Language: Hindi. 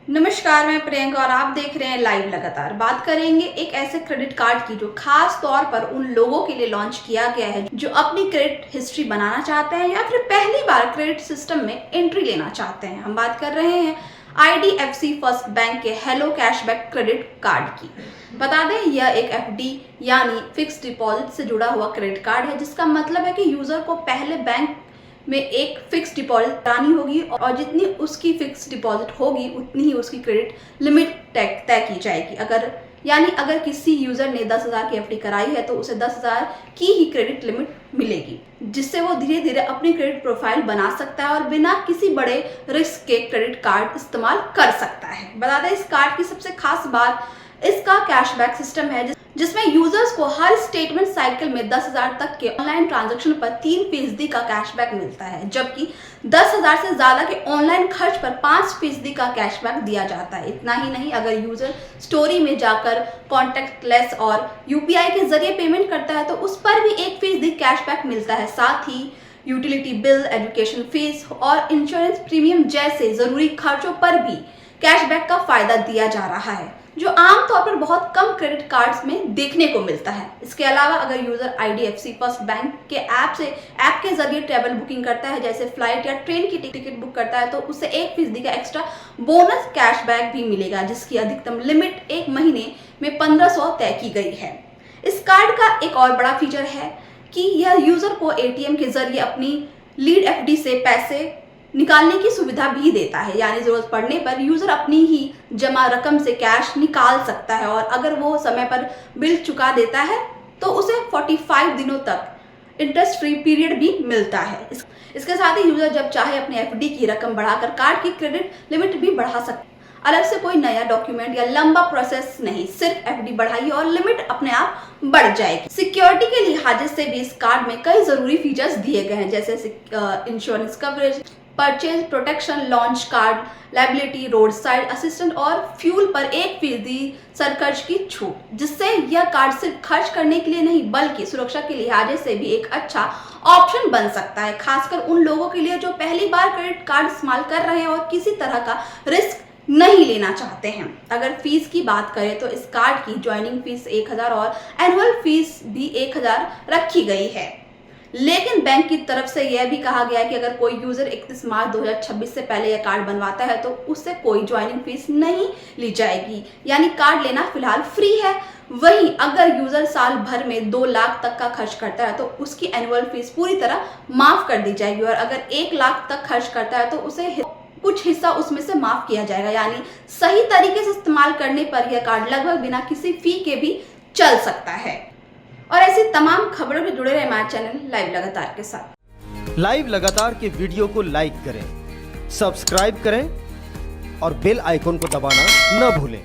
नमस्कार, मैं प्रियंका और आप देख रहे हैं लाइव लगातार। बात करेंगे एक ऐसे क्रेडिट कार्ड की जो खास तौर पर उन लोगों के लिए लॉन्च किया गया है जो अपनी क्रेडिट हिस्ट्री बनाना चाहते हैं या फिर पहली बार क्रेडिट सिस्टम में एंट्री लेना चाहते हैं। हम बात कर रहे हैं IDFC फर्स्ट बैंक के हेलो कैशबैक क्रेडिट कार्ड की। बता दें, यह एक FD यानी फिक्स डिपॉजिट से जुड़ा हुआ क्रेडिट कार्ड है, जिसका मतलब है कि यूजर को पहले बैंक में एक फिक्स डिपॉजिट करानी होगी और जितनी उसकी फिक्स डिपॉजिट होगी उतनी ही उसकी क्रेडिट लिमिट तय की जाएगी। अगर किसी यूजर ने 10,000 की FD कराई है तो उसे 10,000 की ही क्रेडिट लिमिट मिलेगी, जिससे वो धीरे धीरे अपनी क्रेडिट प्रोफाइल बना सकता है और बिना किसी बड़े रिस्क के क्रेडिट कार्ड इस्तेमाल कर सकता है। बता दें, इस कार्ड की सबसे खास बात इसका कैशबैक सिस्टम है, जिसमें यूजर्स को हर स्टेटमेंट साइकिल में 10,000 तक के ऑनलाइन ट्रांजैक्शन पर 3% का कैशबैक मिलता है, जबकि 10,000 से ज्यादा के ऑनलाइन खर्च पर 5% का कैशबैक दिया जाता है। इतना ही नहीं, अगर यूजर स्टोरी में जाकर कॉन्टैक्टलेस और UPI के जरिए पेमेंट करता है तो उस पर भी 1% कैशबैक मिलता है। साथ ही यूटिलिटी बिल, एजुकेशन फीस और इंश्योरेंस प्रीमियम जैसे जरूरी खर्चों पर भी कैशबैक का फायदा दिया जा रहा है, जो आमतौर पर बहुत कम क्रेडिट कार्ड्स में देखने को मिलता है। इसके अलावा अगर यूजर IDFC फर्स्ट बैंक के ऐप के जरिए ट्रैवल बुकिंग करता है, जैसे फ्लाइट या ट्रेन की टिकट बुक करता है, तो उसे 1% का एक्स्ट्रा बोनस कैशबैक भी मिलेगा, जिसकी अधिकतम लिमिट एक महीने में 1,500 तय की गई है। इस कार्ड का एक और बड़ा फीचर है कि यह यूजर को ATM के जरिए अपनी लीड FD से पैसे निकालने की सुविधा भी देता है, यानी जरूरत पड़ने पर यूजर अपनी ही जमा रकम से कैश निकाल सकता है और अगर वो समय पर बिल चुका देता है तो उसे 45 दिनों तक इंटरेस्ट फ्री पीरियड भी मिलता है। इसके साथ ही यूजर जब चाहे अपनी FD की रकम बढ़ाकर कार्ड की क्रेडिट लिमिट भी बढ़ा सकता है। अलग से कोई नया डॉक्यूमेंट या लंबा प्रोसेस नहीं, सिर्फ FD बढ़ाइए और लिमिट अपने आप बढ़ जाएगी। सिक्योरिटी के लिहाज से भी इस कार्ड में कई जरूरी फीचर्स दिए गए हैं, जैसे insurance coverage, purchase protection, launch card, liability, road side assistant और फ्यूल पर 1% सरचार्ज की छूट, जिससे यह कार्ड सिर्फ खर्च करने के लिए नहीं बल्कि सुरक्षा के लिहाज से भी एक अच्छा ऑप्शन बन सकता है, खासकर उन लोगों के लिए जो पहली बार क्रेडिट कार्ड इस्तेमाल कर रहे हैं और किसी तरह का रिस्क नहीं लेना चाहते हैं। अगर फीस की बात करें तो इस कार्ड की ज्वाइनिंग फीस 1,000 और एनुअल फीस भी 1,000 रखी गई है, लेकिन बैंक की तरफ से यह भी कहा गया है कि अगर कोई यूजर 31 मार्च 2026 से पहले यह कार्ड बनवाता है तो उससे कोई ज्वाइनिंग फीस नहीं ली जाएगी, यानी कार्ड लेना फिलहाल फ्री है। वहीं अगर यूजर साल भर में 2 लाख तक का खर्च करता है तो उसकी एनुअल फीस पूरी तरह माफ कर दी जाएगी और अगर 1 लाख तक खर्च करता है तो उसे कुछ हिस्सा उसमें से माफ किया जाएगा, यानी सही तरीके से इस्तेमाल करने पर यह कार्ड लगभग बिना किसी फी के भी चल सकता है। और ऐसी तमाम खबरों से जुड़े रहे हमारे चैनल लाइव लगातार के साथ। लाइव लगातार के वीडियो को लाइक करें, सब्सक्राइब करें और बेल आइकॉन को दबाना न भूलें।